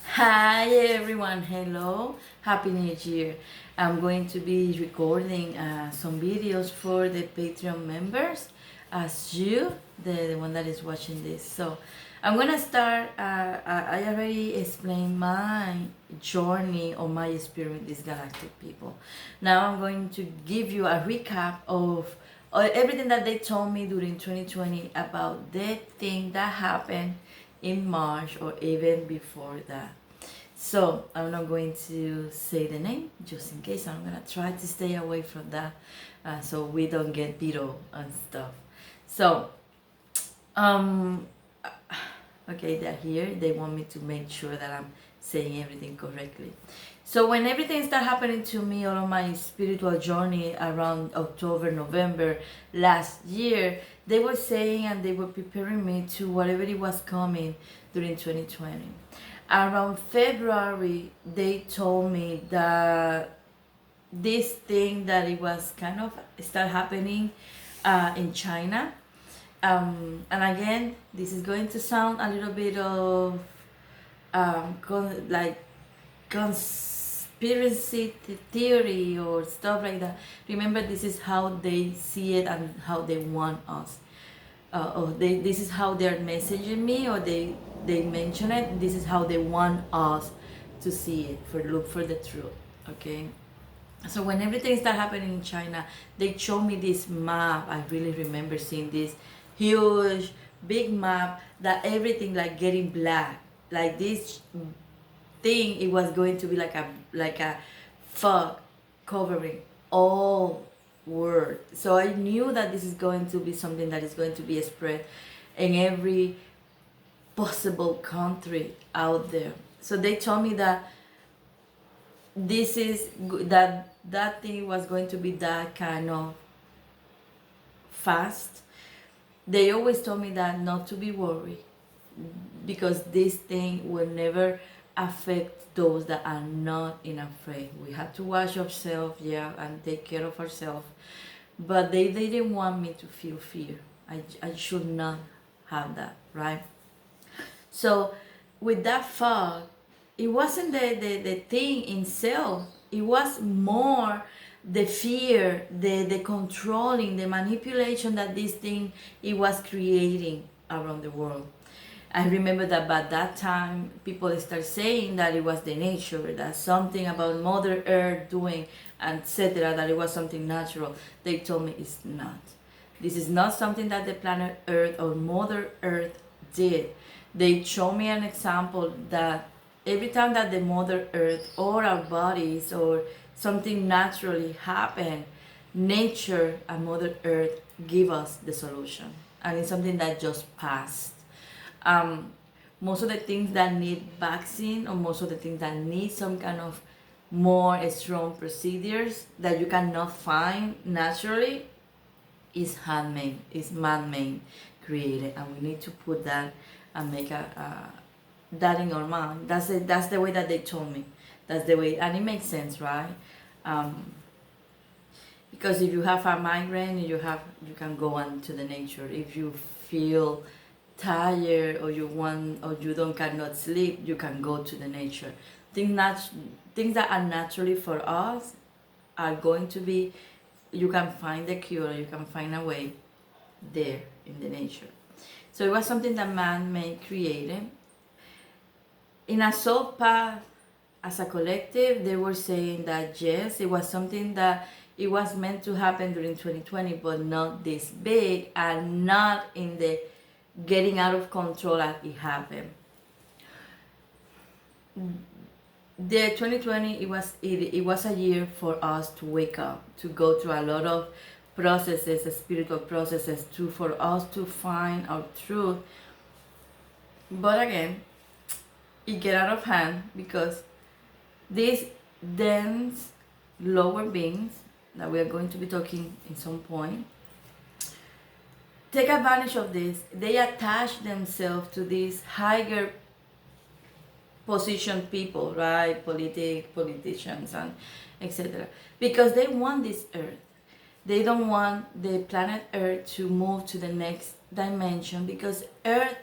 Hi everyone, hello, happy new year. I'm going to be recording some videos for the Patreon members as you, the one that is watching this. So I'm gonna start, I already explained my journey or my experience with these galactic people. Now I'm going to give you a recap of everything that they told me during 2020 about the thing that happened in March or even before that. So I'm not going to say the name just in case. I'm gonna try to stay away from that, so we don't get veto and stuff. So um, okay, they're here. They want me to make sure that I'm saying everything correctly. So when everything started happening to me, all of my spiritual journey around October, November last year, they were saying and they were preparing me to whatever it was coming during 2020. Around February, they told me that this thing that it was kind of start happening in China. And again, this is going to sound a little bit of like conspiracy theory or stuff like that. Remember, this is how they see it and how they want us. This is how they're messaging me, or they mention it. This is how they want us to see it, for look for the truth. Okay. So when everything started happening in China, they showed me this map. I really remember seeing this huge, big map that everything like getting black, like this thing. It was going to be like a fog covering all world. So I knew that this is going to be something that is going to be spread in every possible country out there. So they told me that that thing was going to be that kind of fast. They always told me that not to be worried, because this thing will never affect those that are not in afraid. We have to watch ourselves, yeah, and take care of ourselves. But they didn't want me to feel fear. I should not have that, right? So with that fog, it wasn't the thing in itself. It was more the fear, the controlling, the manipulation that this thing it was creating around the world. I remember that by that time people start saying that it was the nature, that something about Mother Earth doing, etc., that it was something natural. They told me it's not. This is not something that the planet Earth or Mother Earth did. They show me an example that every time that the Mother Earth or our bodies or something naturally happen, nature and Mother Earth give us the solution. And it's something that just passed. um, Most of the things that need vaccine, or most of the things that need some kind of more strong procedures that you cannot find naturally, is handmade, is man-made, created, and we need to put that and make that in our mind. That's the way that they told me. That's the way, and it makes sense, right? Um, because if you have a migraine, you can go on to the nature. If you feel tired, or you don't cannot sleep, you can go to the nature. Things that are naturally for us are going to be, you can find the cure, you can find a way there in the nature. So it was something that man made, created in a soul path. As a collective, they were saying that yes, it was something that it was meant to happen during 2020, but not this big and not in the getting out of control as it happened. The 2020, it was a year for us to wake up, to go through a lot of processes, spiritual processes, for us to find our truth. But again, it get out of hand, because these dense lower beings that we are going to be talking in some point take advantage of this. They attach themselves to these higher positioned people, right? Politicians, and etc. Because they want this earth. They don't want the planet Earth to move to the next dimension, because Earth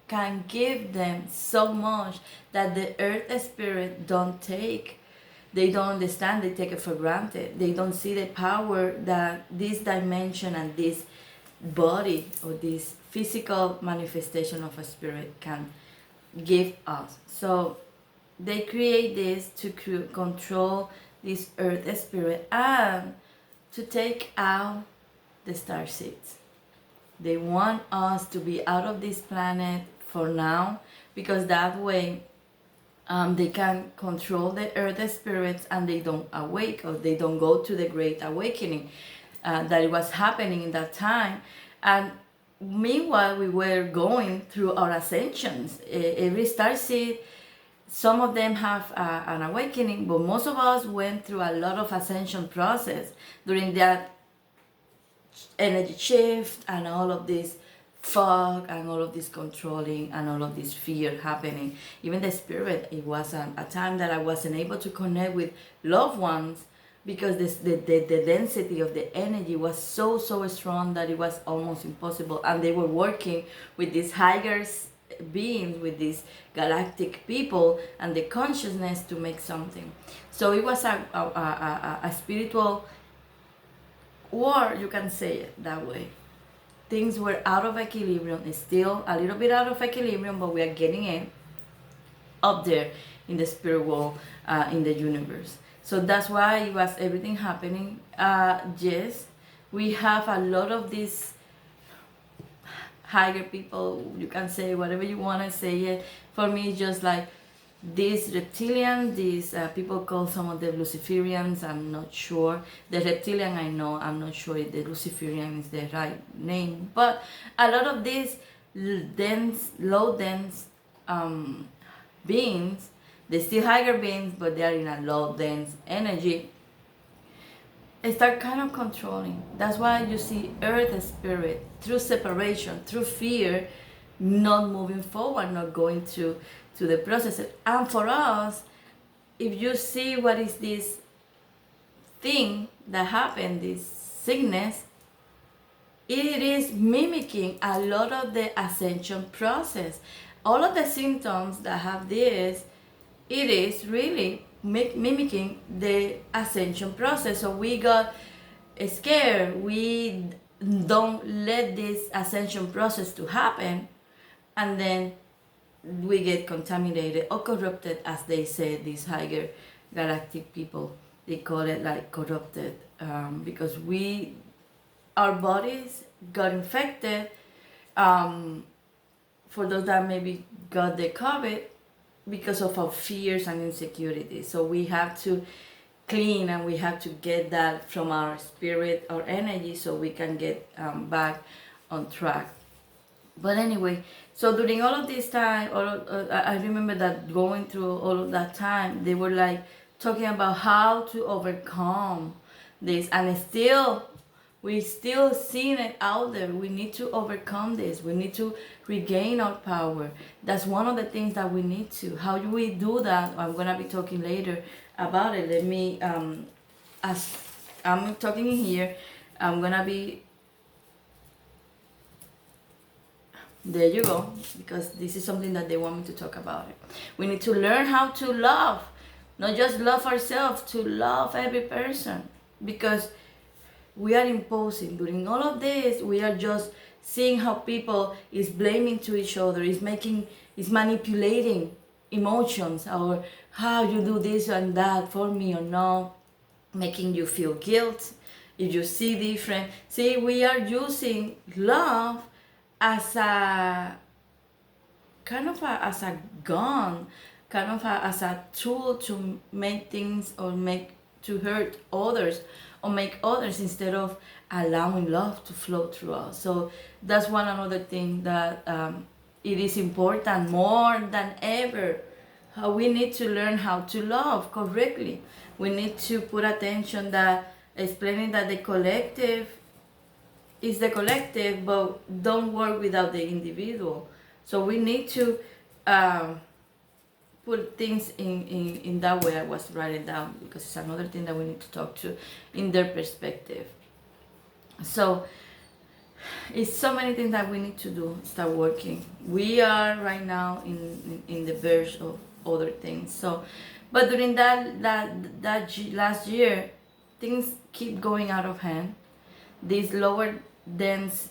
can give them so much that the earth spirit don't take. They don't understand, they take it for granted. They don't see the power that this dimension and this body or this physical manifestation of a spirit can give us. So they create this to control this earth spirit and to take out the star seeds. They want us to be out of this planet for now, because that way they can control the earth spirits and they don't awake, or they don't go to the great awakening that it was happening in that time. And meanwhile, we were going through our ascensions. Every star seed, some of them have an awakening, but most of us went through a lot of ascension process during that energy shift and all of this fog and all of this controlling and all of this fear happening. Even the spirit, it was a time that I wasn't able to connect with loved ones because the density of the energy was so strong that it was almost impossible. And they were working with these higher beings, with these galactic people and the consciousness to make something. So it was a spiritual war, you can say it that way. Things were out of equilibrium. It's still a little bit out of equilibrium, but we are getting it up there in the spirit world, in the universe. So that's why it was everything happening. Yes, we have a lot of these higher people, you can say whatever you want to say it. For me, it's just like these reptilians, these people call some of them Luciferians, I'm not sure. The reptilian I know, I'm not sure if the Luciferian is the right name. But a lot of these dense, low dense beings, they're still higher beings, but they are in a low dense energy, start kind of controlling. That's why you see earth spirit, through separation, through fear, not moving forward, not going to the process. And for us, if you see what is this thing that happened, this sickness, it is mimicking a lot of the ascension process. All of the symptoms that have this, it is really mimicking the ascension process. So we got scared, we don't let this ascension process to happen, and then we get contaminated or corrupted, as they say, these higher galactic people, they call it like corrupted, because our bodies got infected. For those that maybe got the COVID, because of our fears and insecurities. So we have to clean and we have to get that from our spirit or energy so we can get back on track. But anyway, so during all of this time, I remember that going through all of that time, they were like talking about how to overcome this, and still, we still seeing it out there. We need to overcome this. We need to regain our power. That's one of the things that we need to. How do we do that? I'm gonna be talking later about it. Let me, as I'm talking in here, I'm gonna be. There you go, because this is something that they want me to talk about it. We need to learn how to love, not just love ourselves, to love every person, because we are imposing. During all of this, we are just seeing how people is blaming to each other, is manipulating emotions, or how you do this and that for me or no, making you feel guilt if you see different. See, we are using love as a kind of as a gun, kind of as a tool to make things, or to hurt others, or make others, instead of allowing love to flow through us. So that's one another thing that it is important more than ever. How we need to learn how to love correctly. We need to put attention that explaining that the collective is the collective, but don't work without the individual. So we need to put things in that way. I was writing down because it's another thing that we need to talk to in their perspective. So It's so many things that we need to do, start working. We are right now in the verge of other things. So, but during last year, things keep going out of hand. These lower dense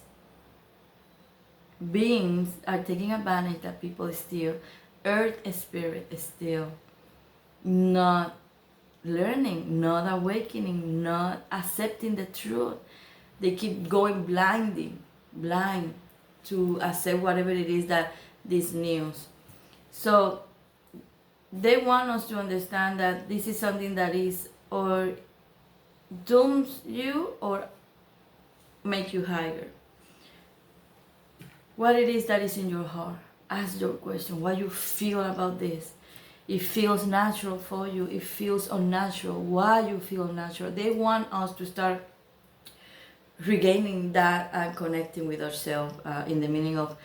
beings are taking advantage that people is still, earth spirit is still not learning, not awakening, not accepting the truth. They keep going blind to accept whatever it is that this news. So they want us to understand that this is something that is or dooms you or make you higher. What it is that is in your heart. Ask your question, what you feel about this. It feels natural for you, it feels unnatural. Why you feel natural? They want us to start regaining that and connecting with ourselves in the meaning of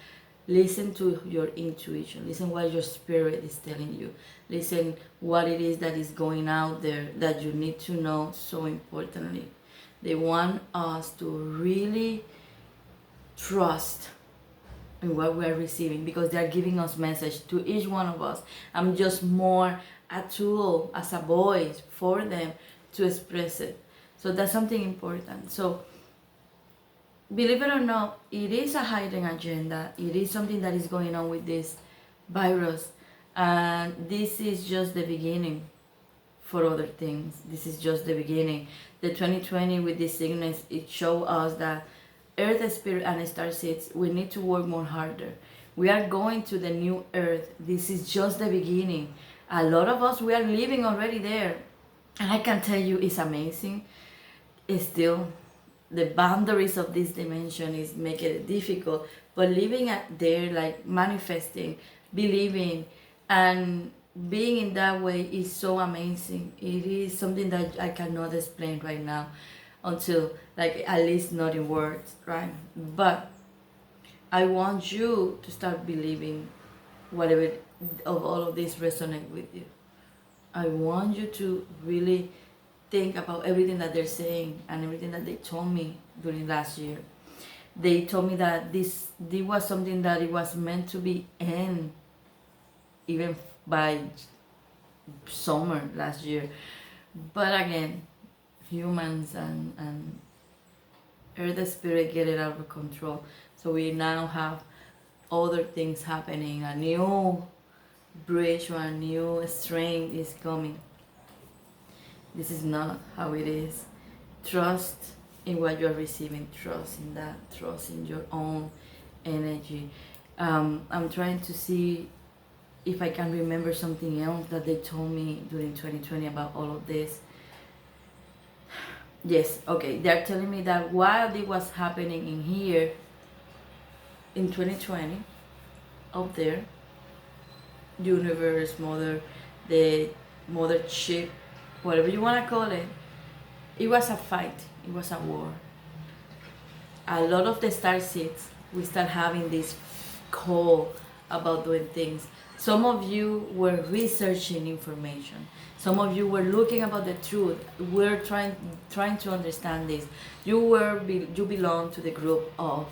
listen to your intuition, listen what your spirit is telling you, listen what it is that is going out there that you need to know. So importantly, they want us to really trust in what we are receiving, because they are giving us message to each one of us. I'm just more a tool as a voice for them to express it. So that's something important. So believe it or not, it is a hidden agenda. It is something that is going on with this virus. And this is just the beginning for other things. This is just the beginning. The 2020 with this sickness, it showed us that Earth, Spirit, and Star Seeds, we need to work more harder. We are going to the new Earth. This is just the beginning. A lot of us, we are living already there. And I can tell you, it's amazing. It's still, the boundaries of this dimension is making it difficult. But living at there, like manifesting, believing, and being in that way is so amazing. It is something that I cannot explain right now, until, like, at least not in words, right? But I want you to start believing whatever of all of this resonate with you. I want you to really think about everything that they're saying and everything that they told me during last year. They told me that this was something that it was meant to be end even by summer last year. But again, humans and Earth Spirit get it out of control. So we now have other things happening. A new bridge or a new strain is coming. This is not how it is. Trust in what you're receiving. Trust in that. Trust in your own energy. I'm trying to see if I can remember something else that they told me during 2020 about all of this. Yes, okay. They're telling me that while it was happening in here in 2020, up there, universe, mother, the mother ship, whatever you want to call it, it was a fight. It was a war. A lot of the star seeds, we start having this call about doing things. Some of you were researching information. Some of you were looking about the truth. We're trying to understand this. You belong to the group of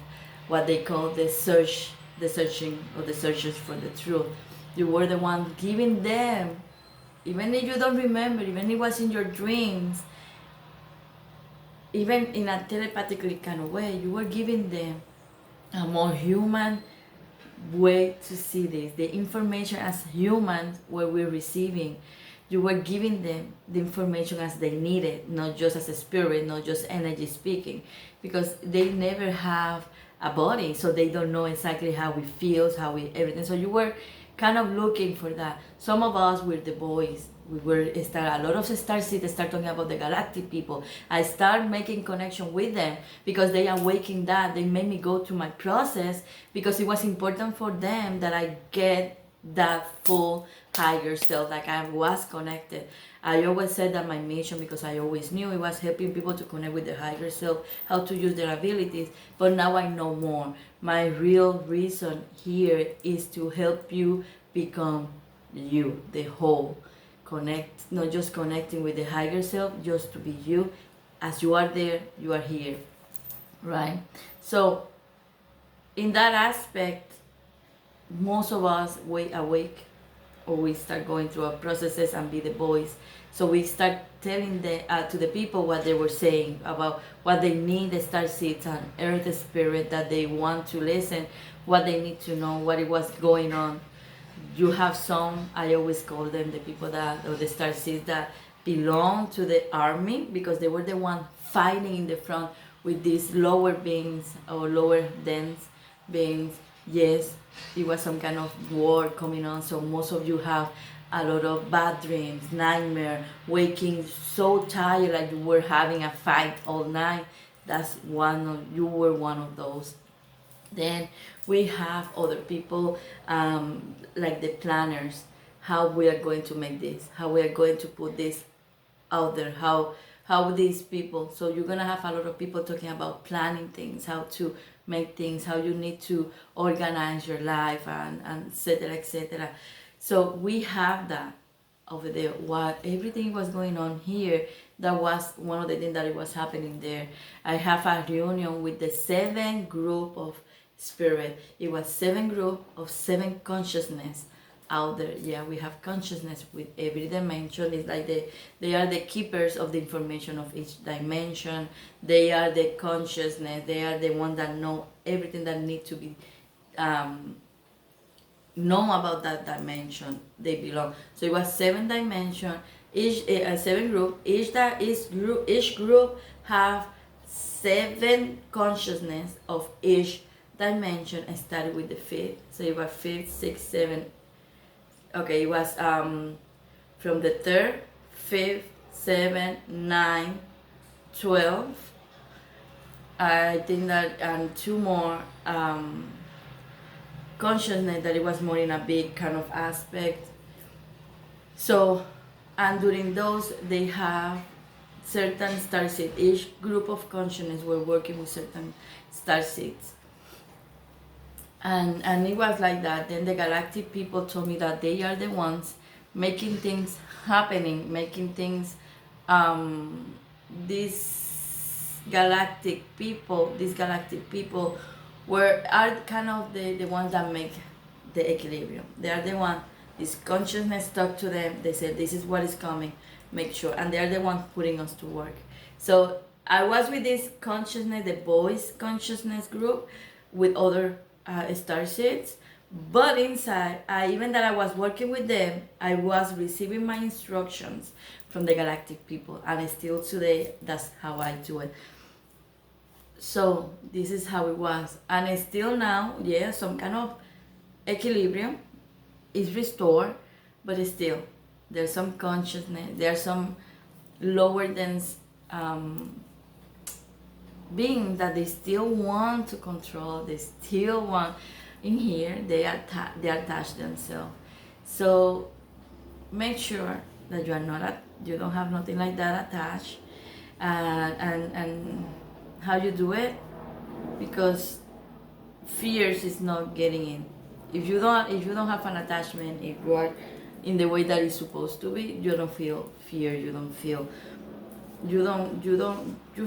what they call the searching or the searchers for the truth. You were the one giving them, even if you don't remember, even if it was in your dreams, even in a telepathically kind of way, you were giving them a more human way to see this. The information as humans what we're receiving, you were giving them the information as they need it, not just as a spirit, not just energy speaking, because they never have a body, so they don't know exactly how we feel, how we everything. So you were kind of looking for that. Some of us were the boys. We were a lot of star seeds start talking about the galactic people. I start making connection with them because they awakened that. They made me go through my process because it was important for them that I get that full higher self, like I was connected. I always said that my mission, because I always knew it was helping people to connect with their higher self, how to use their abilities. But now I know more. My real reason here is to help you become you, the whole. Connect, not just connecting with the higher self, just to be you. As you are there, you are here. right? So in that aspect, most of us wake awake, or we start going through our processes and be the voice. So we start telling to the people what they were saying about what they need, the star seeds and earth spirit, that they want to listen, what they need to know, what it was going on. You have some, I always call them the people that, or the star seeds that belong to the army, because they were the one fighting in the front with these lower beings or lower dense beings. Yes, it was some kind of war coming on, so most of you have a lot of bad dreams, nightmare, waking so tired like you were having a fight all night. That's you were one of those. Then we have other people, like the planners, how we are going to make this, how we are going to put this out there, how these people. So you're gonna have a lot of people talking about planning things, how to make things, how you need to organize your life, and etc, etc. So we have that over there. What everything was going on here, that was one of the things that it was happening there. I have a reunion with the 7 group of spirit. It was 7 group of 7 consciousness out there. Yeah, we have consciousness with every dimension. It's like they are the keepers of the information of each dimension. They are the consciousness. They are the one that know everything that need to be know about that dimension they belong. So it was 7 dimension, each 7 group. Each group have 7 consciousness of each dimension. I started with the 5th, so it was 5th, 6th, 7th. Okay, it was from the 3rd, 5th, 7th, 9th, 12th. I think that, and 2 more consciousness, that it was more in a big kind of aspect. So, and during those, they have certain star seeds. Each group of consciousness were working with certain star seeds. And it was like that. Then the galactic people told me that they are the ones making things happening, making things, these galactic people are kind of the ones that make the equilibrium. They are the one, this consciousness talk to them, they say this is what is coming, make sure, and they are the ones putting us to work. So I was with this consciousness, the voice consciousness group, with other star seeds, but inside, even that I was working with them, I was receiving my instructions from the galactic people, and still today that's how I do it. So this is how it was, and still now, yeah, some kind of equilibrium is restored, but still there's some consciousness, there's some lower dense being that they still want to control, they still want in here, they attach themselves. So make sure that you don't have nothing like that attached. And how you do it, because fears is not getting in. If you don't have an attachment, if you are in the way that it's supposed to be, you don't feel fear, you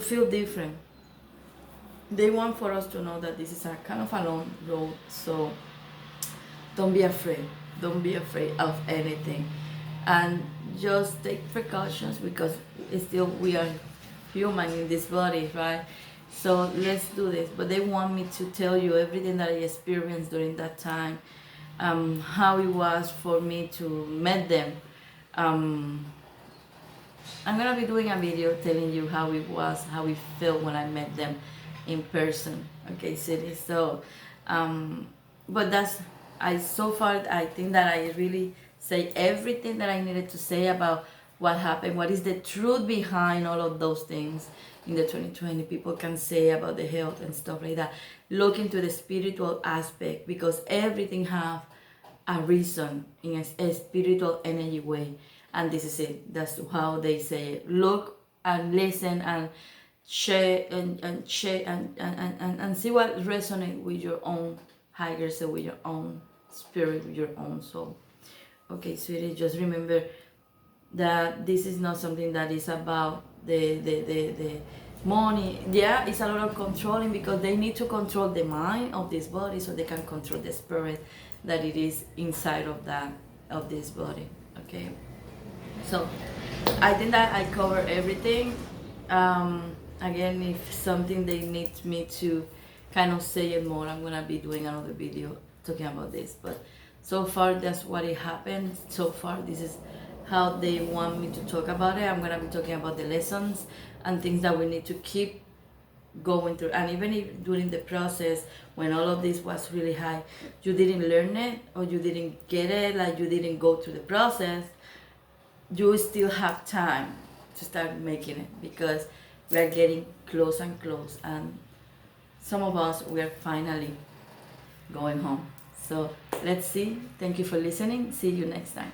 feel different. They want for us to know that this is a kind of a long road, so don't be afraid. Don't be afraid of anything, and just take precautions, because still we are human in this body, right? So let's do this. But they want me to tell you everything that I experienced during that time, how it was for me to meet them. I'm gonna be doing a video telling you how it was, how it felt when I met them in person. Okay, City. So, but so far I think that I really say everything that I needed to say about what happened, what is the truth behind all of those things in the 2020 people can say about the health and stuff like that. Look into the spiritual aspect, because everything have a reason in a spiritual energy way, and this is it. That's how they say it. Look and listen and share and share and see what resonates with your own higher self, with your own spirit, with your own soul. Okay, sweetie, just remember that this is not something that is about the money. Yeah, it's a lot of controlling because they need to control the mind of this body so they can control the spirit that it is inside of that of this body. Okay, so I think that I cover everything. Again, if something they need me to kind of say it more, I'm gonna be doing another video talking about this. But so far, that's what it happened. So far, this is how they want me to talk about it. I'm gonna be talking about the lessons and things that we need to keep going through. And even if during the process, when all of this was really high, you didn't learn it or you didn't get it, like you didn't go through the process, you still have time to start making it because we are getting close and close, and some of us we are finally going home. So let's see. Thank you for listening. See you next time.